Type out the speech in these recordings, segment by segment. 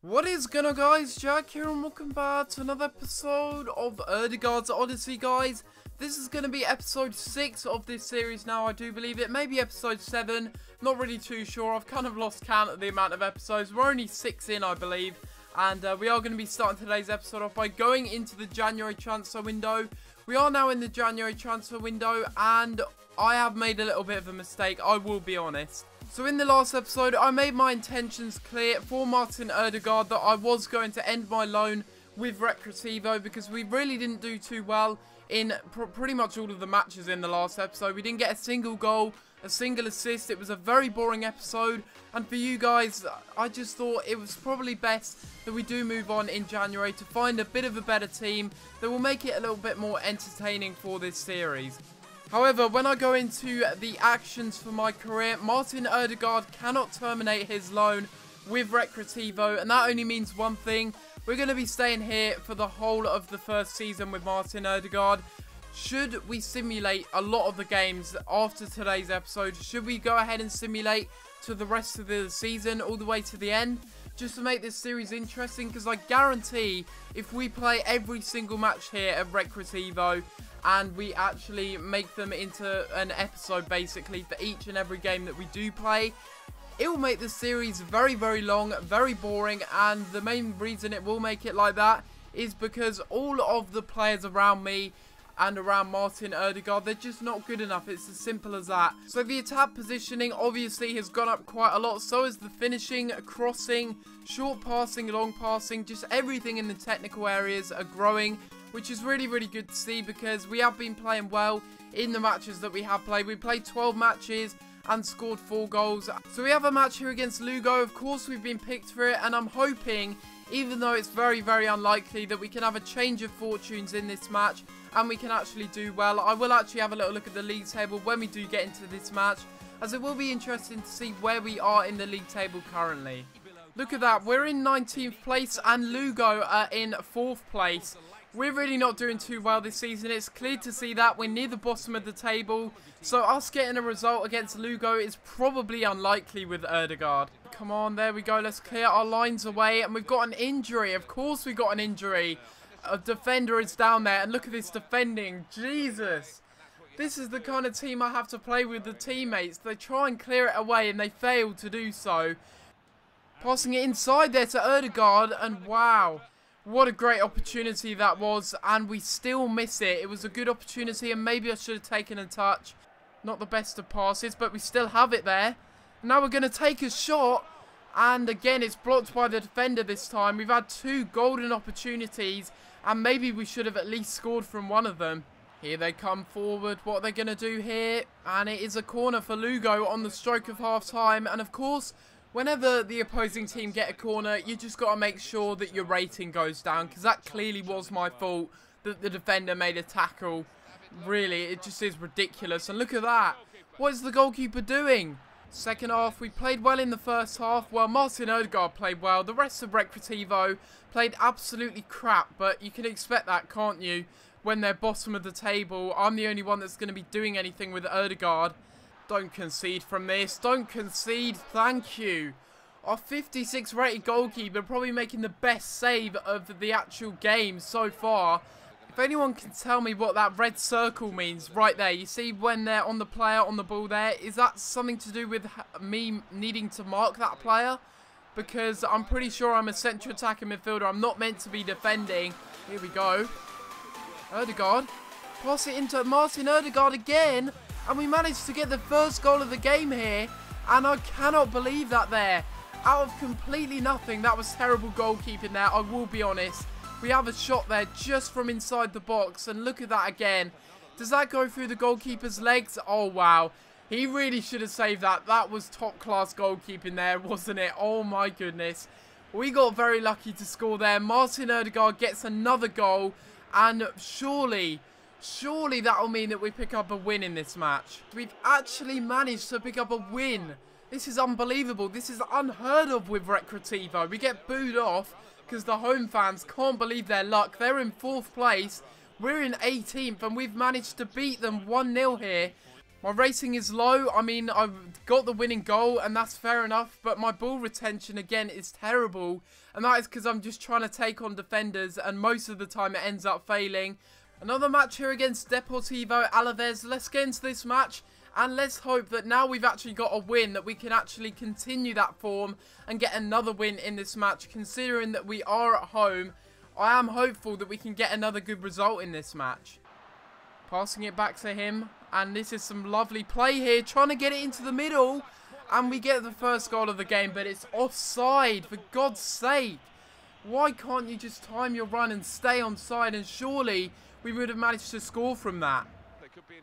What is going on, guys? Jack here and welcome back to another episode of Ødegaards Odyssey, guys. This is going to be episode 6 of this series now, I do believe it. Maybe episode 7, not really too sure. I've kind of lost count of the amount of episodes. We're only 6 in, I believe. And we are going to be starting today's episode off by going into the January transfer window. We are now in the January transfer window and I have made a little bit of a mistake, I will be honest. So in the last episode, I made my intentions clear for Martin Ødegaard that I was going to end my loan with Recreativo because we really didn't do too well in pretty much all of the matches in the last episode. We didn't get a single goal, a single assist. It was a very boring episode. And for you guys, I just thought it was probably best that we do move on in January to find a bit of a better team that will make it a little bit more entertaining for this series. However, when I go into the actions for my career, Martin Ødegaard cannot terminate his loan with Recreativo, and that only means one thing. We're going to be staying here for the whole of the first season with Martin Ødegaard. Should we simulate a lot of the games after today's episode? Should we go ahead and simulate to the rest of the season, all the way to the end? Just to make this series interesting, because I guarantee if we play every single match here at Recreativo, and we actually make them into an episode basically for each and every game that we do play, it will make the series very, very long, very boring, and the main reason it will make it like that is because all of the players around me and around Martin Ødegaard, they're just not good enough. It's as simple as that. So the attack positioning obviously has gone up quite a lot. So is the finishing, crossing, short passing, long passing. Just everything in the technical areas are growing, which is really, really good to see because we have been playing well in the matches that we have played. We played 12 matches and scored 4 goals. So we have a match here against Lugo. Of course, we've been picked for it, and I'm hoping, even though it's very, very unlikely, that we can have a change of fortunes in this match and we can actually do well. I will actually have a little look at the league table when we do get into this match, as it will be interesting to see where we are in the league table currently. Look at that, we're in 19th place and Lugo are in 4th place. We're really not doing too well this season. It's clear to see that we're near the bottom of the table. So us getting a result against Lugo is probably unlikely with Ødegaard. Come on, there we go. Let's clear our lines away. And we've got an injury. Of course we got an injury. A defender is down there. And look at this defending. Jesus. This is the kind of team I have to play with, the teammates. They try and clear it away and they fail to do so. Passing it inside there to Ødegaard. And wow. What a great opportunity that was, and we still miss it. It was a good opportunity, and maybe I should have taken a touch. Not the best of passes, but we still have it there. Now we're going to take a shot, and again, it's blocked by the defender this time. We've had 2 golden opportunities, and maybe we should have at least scored from one of them. Here they come forward. What are they going to do here? And it is a corner for Lugo on the stroke of half-time, and of course, whenever the opposing team get a corner, you just got to make sure that your rating goes down, because that clearly was my fault that the defender made a tackle. Really, it just is ridiculous. And look at that. What is the goalkeeper doing? Second half, we played well in the first half. Well, Martin Ødegaard played well. The rest of Recreativo played absolutely crap, but you can expect that, can't you? When they're bottom of the table, I'm the only one that's going to be doing anything with Ødegaard. Don't concede from this. Don't concede. Thank you. Our 56 rated goalkeeper probably making the best save of the actual game so far. If anyone can tell me what that red circle means right there. You see when they're on the player, on the ball there. Is that something to do with me needing to mark that player? Because I'm pretty sure I'm a central attacking midfielder. I'm not meant to be defending. Here we go. Ødegaard. Pass it into Martin Ødegaard again. And we managed to get the first goal of the game here. And I cannot believe that there. Out of completely nothing. That was terrible goalkeeping there, I will be honest. We have a shot there just from inside the box. And look at that again. Does that go through the goalkeeper's legs? Oh, wow. He really should have saved that. That was top-class goalkeeping there, wasn't it? Oh, my goodness. We got very lucky to score there. Martin Ødegaard gets another goal. And surely that will mean that we pick up a win in this match. We've actually managed to pick up a win. This is unbelievable. This is unheard of with Recreativo. We get booed off because the home fans can't believe their luck. They're in 4th place. We're in 18th and we've managed to beat them 1-0 here. My racing is low. I mean, I've got the winning goal, and that's fair enough. But my ball retention, again, is terrible. And that is because I'm just trying to take on defenders, and most of the time it ends up failing. Another match here against Deportivo Alaves. Let's get into this match. And let's hope that now we've actually got a win, that we can actually continue that form and get another win in this match. Considering that we are at home, I am hopeful that we can get another good result in this match. Passing it back to him. And this is some lovely play here. Trying to get it into the middle. And we get the first goal of the game. But it's offside, for God's sake. Why can't you just time your run and stay onside? And surely we would have managed to score from that.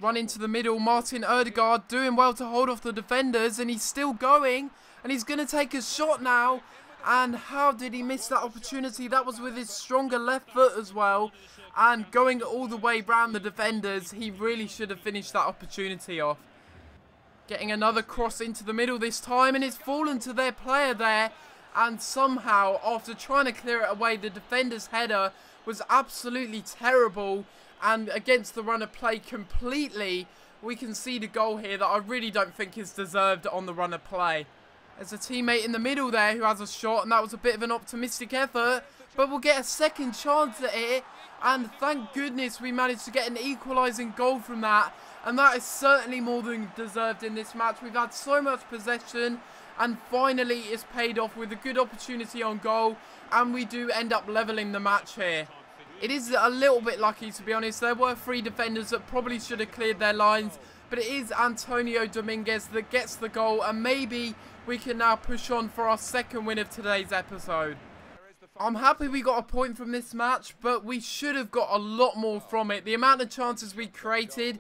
Run into the middle, Martin Ødegaards doing well to hold off the defenders, and he's still going, and he's going to take a shot now. And how did he miss that opportunity? That was with his stronger left foot as well, and going all the way round the defenders. He really should have finished that opportunity off. Getting another cross into the middle this time, and it's fallen to their player there, and somehow, after trying to clear it away, the defender's header was absolutely terrible. And against the run of play completely, we can see the goal here that I really don't think is deserved on the run of play. There's a teammate in the middle there who has a shot, and that was a bit of an optimistic effort. But we'll get a second chance at it, and thank goodness we managed to get an equalising goal from that. And that is certainly more than deserved in this match. We've had so much possession, and finally it's paid off with a good opportunity on goal, and we do end up levelling the match here. It is a little bit lucky, to be honest. There were 3 defenders that probably should have cleared their lines, but it is Antonio Dominguez that gets the goal, and maybe we can now push on for our second win of today's episode. I'm happy we got a point from this match, but we should have got a lot more from it. The amount of chances we created,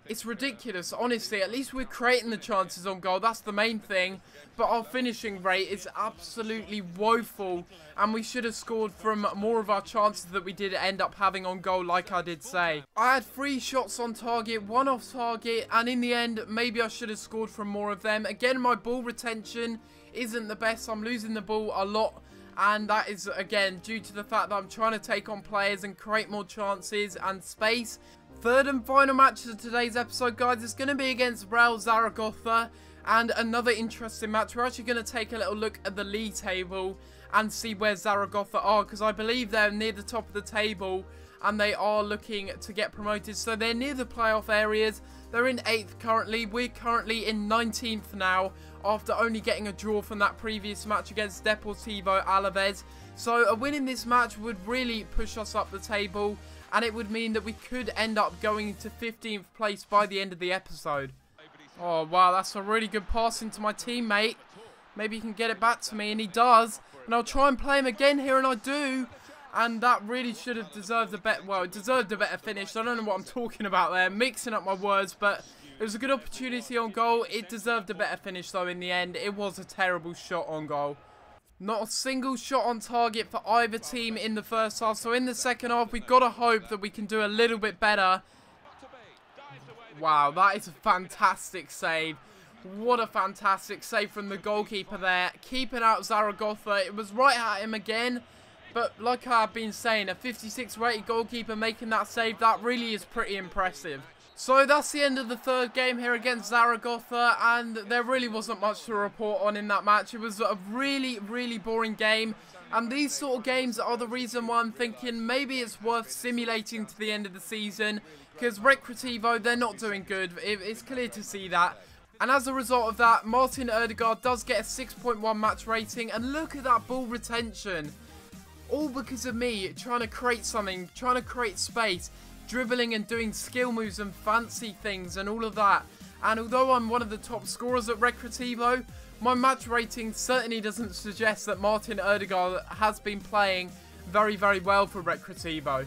it's ridiculous, honestly. At least we're creating the chances on goal, that's the main thing. But our finishing rate is absolutely woeful, and we should have scored from more of our chances that we did end up having on goal, like I did say. I had 3 shots on target, 1 off target, and in the end, maybe I should have scored from more of them. Again, my ball retention isn't the best. I'm losing the ball a lot, and that is, again, due to the fact that I'm trying to take on players and create more chances and space. Third and final match of today's episode, guys, is going to be against Real Zaragoza. And another interesting match. We're actually going to take a little look at the league table and see where Zaragoza are, because I believe they're near the top of the table and they are looking to get promoted. So they're near the playoff areas. They're in 8th currently. We're currently in 19th now, after only getting a draw from that previous match against Deportivo Alaves. So a win in this match would really push us up the table, and it would mean that we could end up going to 15th place by the end of the episode. Oh, wow, that's a really good pass into my teammate. Maybe he can get it back to me, and he does. And I'll try and play him again here, and I do. And that really should have deserved a better, well, it deserved a better finish. I don't know what I'm talking about there, mixing up my words, but it was a good opportunity on goal. It deserved a better finish, though, in the end. It was a terrible shot on goal. Not a single shot on target for either team in the first half. So in the second half, we've got to hope that we can do a little bit better. Wow, that is a fantastic save. What a fantastic save from the goalkeeper there. Keeping out Zaragoza. It was right at him again. But like I've been saying, a 56 rated goalkeeper making that save, that really is pretty impressive. So that's the end of the third game here against Zaragoza, and there really wasn't much to report on in that match. It was a really, really boring game, and these sort of games are the reason why I'm thinking maybe it's worth simulating to the end of the season, because Recreativo, they're not doing good. It's clear to see that. And as a result of that, Martin Ødegaards does get a 6.1 match rating, and look at that ball retention. All because of me trying to create something, trying to create space, dribbling and doing skill moves and fancy things and all of that. And although I'm one of the top scorers at Recreativo, my match rating certainly doesn't suggest that Martin Ødegaards has been playing very, very well for Recreativo.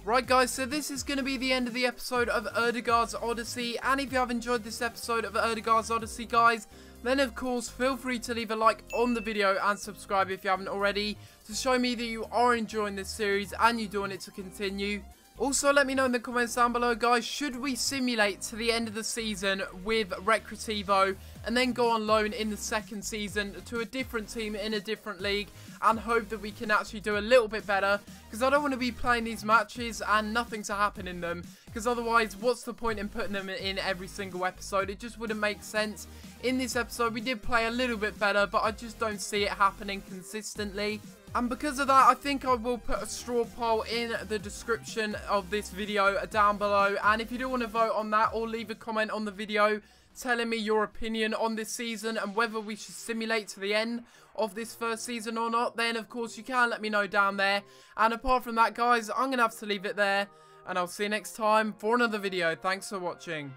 Right guys, so this is going to be the end of the episode of Ødegaards Odyssey, and if you have enjoyed this episode of Ødegaards Odyssey guys, then of course feel free to leave a like on the video and subscribe if you haven't already, to show me that you are enjoying this series and you do want it to continue. Also, let me know in the comments down below, guys, should we simulate to the end of the season with Recreativo and then go on loan in the second season to a different team in a different league and hope that we can actually do a little bit better? Because I don't want to be playing these matches and nothing to happen in them, because otherwise, what's the point in putting them in every single episode? It just wouldn't make sense. In this episode, we did play a little bit better, but I just don't see it happening consistently. And because of that, I think I will put a straw poll in the description of this video down below. And if you do want to vote on that, or leave a comment on the video telling me your opinion on this season and whether we should simulate to the end of this first season or not, then of course you can let me know down there. And apart from that, guys, I'm going to have to leave it there. And I'll see you next time for another video. Thanks for watching.